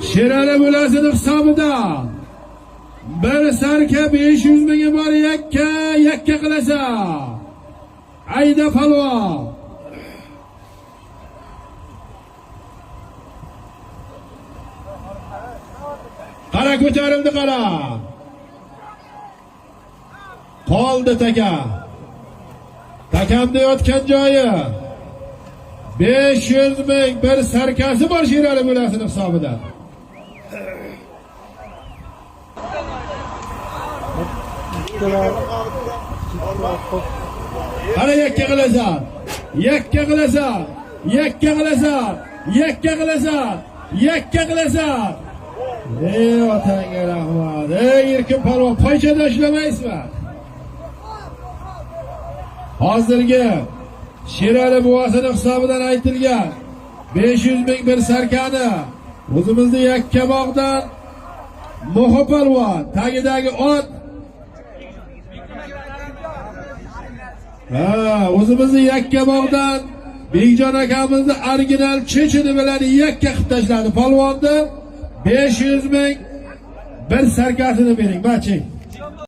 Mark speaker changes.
Speaker 1: Sherali Bulasini hisobida bir sarka 500 mingga bor yakka qilasa. Ayda palvon. Qara ko'tarildi qara. Qoldi taka. Takamda yotgan joyi 500 ming bir sarkasi bor Sherali Bulasini hisobida. Qara yakka qilasan. Yakka qilasan. Yakka qilasan. Yakka qilasan. Yakka qilasan. Ey otangga rahmat. Ey Erkin palvon, poychada ishlamaysizmi? Hozirgi Sherali buvasini hisobidan aytilgan 500 ming bir sarkani o'zimizning Yakkabog'dan Mo'g'u palvon tagidagi ot. O'zimizning Yakkabog'dan Bekjon akamizni original chechini bilan yakka qilib tashladi. Palvonni 500 ming bir sarkasini bering, baching.